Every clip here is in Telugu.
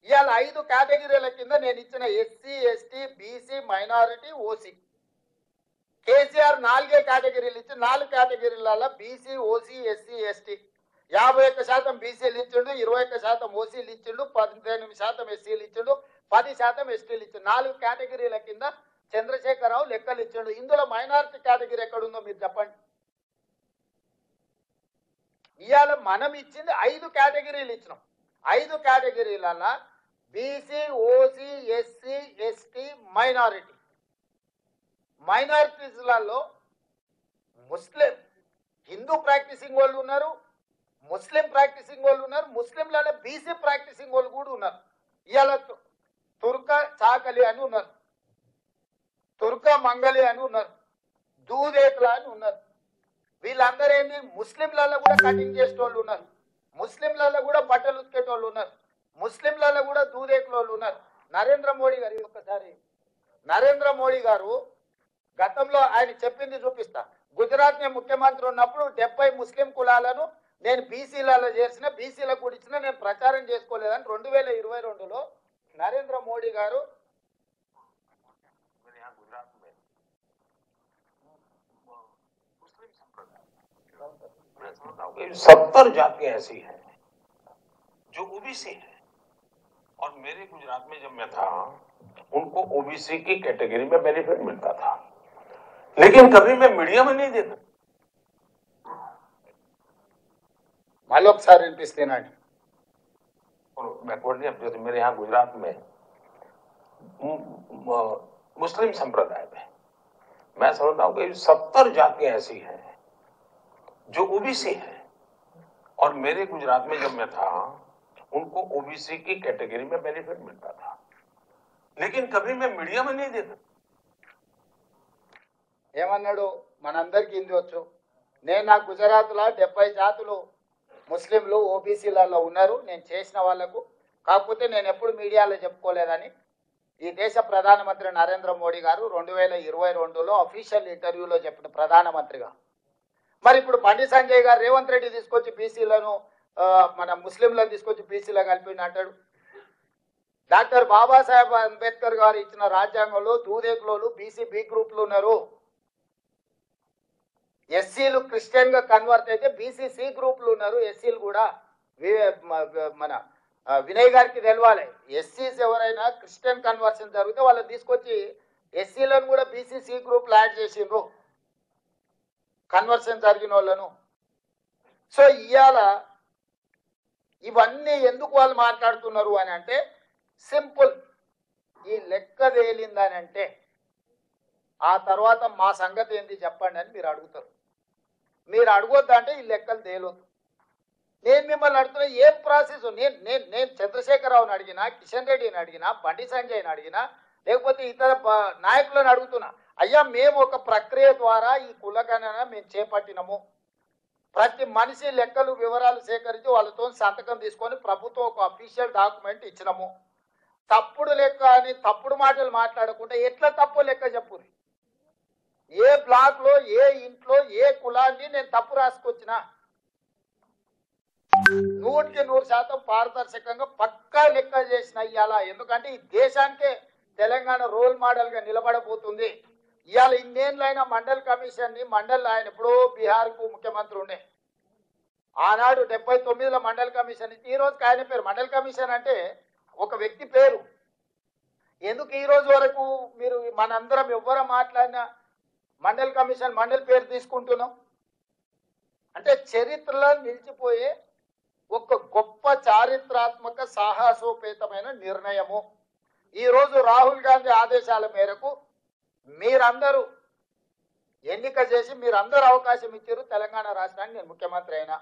ఇవాళ 5 కేటగిరీల కింద నేను ఇచ్చిన SC, ST, BC, minority, OC. KCR 4 కేటగిరీలు ఇచ్చి 4 కేటగిరీలలో బీసీ, ఓసీ, ఎస్సీ, ఎస్టీ 51% బీసీలు ఇచ్చిండు, 21% ఓసీలు ఇచ్చిండు, 18% ఎస్సీలు ఇచ్చిండు, 10% ఎస్టీలు ఇచ్చిండు. 4 కేటగిరీల కింద చంద్రశేఖరరావు లెక్కలు ఇచ్చిండు. ఇందులో మైనారిటీ కేటగిరీ ఎక్కడుందో మీరు చెప్పండి. ఇవాళ మనం ఇచ్చింది 5 కేటగిరీలు ఇచ్చినాం. 5 కేటగిరీలలో BC, OC, SC, ST, minority. మైనారిటీస్లలో ముస్లిం, హిందూ ప్రాక్టీసింగ్ వాళ్ళు ఉన్నారు, ముస్లిం ప్రాక్టీసింగ్ వాళ్ళు ఉన్నారు, ముస్లింలలో బీసీ ప్రాక్టీసింగ్ వాళ్ళు కూడా ఉన్నారు. ఇవాళ తుర్క చాకలి అని ఉన్నారు, తుర్క మంగలి అని ఉన్నారు, దూదేకుల అని ఉన్నారు. వీళ్ళందరూ ఏంటి ముస్లింలలో కూడా కటింగ్ చేసేటోళ్ళు ఉన్నారు, ముస్లింలలో కూడా బట్టలు ఉతికేటోళ్ళు ఉన్నారు, ముస్లింలలో కూడా దూదేకుల వాళ్ళు ఉన్నారు. నరేంద్ర మోడీ గారు ఒకసారి నరేంద్ర మోడీ గారు గతంలో ఆయన చెప్పింది చూపిస్తా. గుజరాత్ నే ముఖ్యమంత్రి ఉన్నప్పుడు 70 ముస్లిం కులాలను నేను బీసీలలో చేసిన, బీసీలకు కూడా ఇచ్చిన, నేను ప్రచారం చేసుకోలేదని 2022లో నరేంద్ర మోడీ గారు 70 जातियां ऐसी हैं जो ओबीसी है, और मेरे गुजरात में जब मैं था उनको ओबीसी की कैटेगरी में बेनिफिट मिलता था, लेकिन कभी मैं मीडिया में नहीं देखा. మళ్ళొకసారి వినిపిస్తున్నాను. बैकवर्ड नहीं, जैसे मेरे यहाँ गुजरात में मुस्लिम संप्रदाय में मैं समझता हूँ कि 70 जातियां ऐसी हैं जो ओबीसी है, और मेरे गुजरात में जब मैं था उनको ओबीसी की कैटेगरी में बेनिफिट मिलता था, लेकिन कभी मैं मीडिया में नहीं देखा. ఏమన్నాడు మనందరికీ హిందీ వచ్చు. నేను నా గుజరాత్లో 70 జాతులు ముస్లింలు ఓబీసీలలో ఉన్నారు నేను చేసిన వాళ్లకు. కాకపోతే నేను ఎప్పుడు మీడియాలో చెప్పుకోలేదని ఈ దేశ ప్రధానమంత్రి నరేంద్ర మోడీ గారు 2022లో అఫీషియల్ ఇంటర్వ్యూలో చెప్పిన ప్రధానమంత్రిగా. మరి ఇప్పుడు బండి సంజయ్ గారు రేవంత్ రెడ్డి తీసుకొచ్చి బీసీలను మన ముస్లింలను తీసుకొచ్చి బీసీలో కలిపి అంటాడు. డాక్టర్ బాబాసాహెబ్ అంబేద్కర్ గారు ఇచ్చిన రాజ్యాంగంలో దూదేకులోలు బీసీ బి గ్రూప్లు ఉన్నారు. ఎస్సీలు క్రిస్టియన్ గా కన్వర్ట్ అయితే బీసీ సి గ్రూప్లు ఉన్నారు. ఎస్సీలు కూడా మన వినయ్ గారికి తెలవాలి. ఎస్సీస్ ఎవరైనా క్రిస్టియన్ కన్వర్షన్ జరిగితే వాళ్ళని తీసుకొచ్చి ఎస్సీలను కూడా బీసీ సి గ్రూప్ యాడ్ చేసిండ్రు కన్వర్షన్ జరిగిన వాళ్ళను. సో ఇవాళ ఇవన్నీ ఎందుకు వాళ్ళు మాట్లాడుతున్నారు అని అంటే సింపుల్, ఈ లెక్క తేలిందని అంటే ఆ తర్వాత మా సంగతి ఏంటి చెప్పండి అని మీరు అడుగుతారు. మీరు అడగొద్దంటే ఈ లెక్కలు తేలొద్దు. నేను మిమ్మల్ని అడుగుతున్నా ఏం ప్రాసెస్. నేను చంద్రశేఖరరావుని అడిగినా, కిషన్ రెడ్డిని అడిగినా, బండి సంజయ్ని అడిగినా, లేకపోతే ఇతర నాయకులను అడుగుతున్నా, అయ్యా మేము ఒక ప్రక్రియ ద్వారా ఈ కులగణన మేము చేపట్టినము, ప్రతి మనిషి లెక్కలు వివరాలు సేకరించి వాళ్ళతో సంతకం తీసుకొని ప్రభుత్వం ఒక అఫీషియల్ డాక్యుమెంట్ ఇచ్చినాము. తప్పుడు లెక్క అని తప్పుడు మాటలు మాట్లాడకుండా ఎట్లా తప్పు లెక్క చెప్పుది. ఏ బ్లాక్ లో ఏ ఇంట్లో ఏ కులాన్ని నేను తప్పు రాసుకొచ్చిన 100% పారదర్శకంగా పక్కా లెక్క చేసిన ఇవాళ. ఎందుకంటే ఈ దేశానికే తెలంగాణ రోల్ మోడల్ గా నిలబడబోతుంది. ఇవాళ ఇన్నేళ్ళైనా మండల్ కమిషన్ ని ఆయన ఎప్పుడో బీహార్ కు ముఖ్యమంత్రి ఉండే ఆనాడు 79లో మండల్ కమిషన్ ఈ రోజుకి ఆయన పేరు. మండల్ కమిషన్ అంటే ఒక వ్యక్తి పేరు. ఎందుకు ఈ రోజు వరకు మీరు మనందరం ఎవ్వరు మాట్లాడినా మండల్ కమిషన్ మండల్ పేరు తీసుకుంటున్నాం అంటే చరిత్రలో నిలిచిపోయే ఒక గొప్ప చారిత్రాత్మక సాహసోపేతమైన నిర్ణయము. ఈ రోజు రాహుల్ గాంధీ ఆదేశాల మేరకు మీరందరూ ఎన్నిక చేసి మీరందరూ అవకాశం ఇచ్చారు తెలంగాణ రాష్ట్రానికి నేను ముఖ్యమంత్రి అయినా.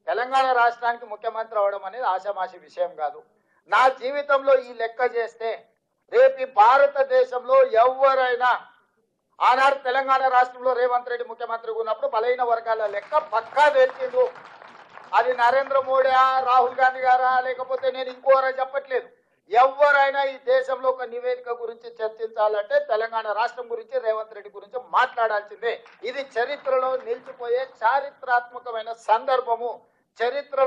తెలంగాణ రాష్ట్రానికి ముఖ్యమంత్రి అవడం అనేది ఆషామాషి విషయం కాదు. నా జీవితంలో ఈ లెక్క చేస్తే రేపు భారతదేశంలో ఎవరైనా ఆనాడు తెలంగాణ రాష్ట్రంలో రేవంత్ రెడ్డి ముఖ్యమంత్రిగా ఉన్నప్పుడు బలైన వర్గాల లెక్క పక్కా తెలిసిండు. అది నరేంద్ర మోడీ రాహుల్ గాంధీ గారా లేకపోతే నేను ఇంకోరా చెప్పట్లేదు. ఎవరైనా ఈ దేశంలో ఒక నివేదిక గురించి చర్చించాలంటే తెలంగాణ రాష్ట్రం గురించి రేవంత్ రెడ్డి గురించి మాట్లాడాల్సిందే. ఇది చరిత్రలో నిలిచిపోయే చారిత్రాత్మకమైన సందర్భము. చరిత్రలో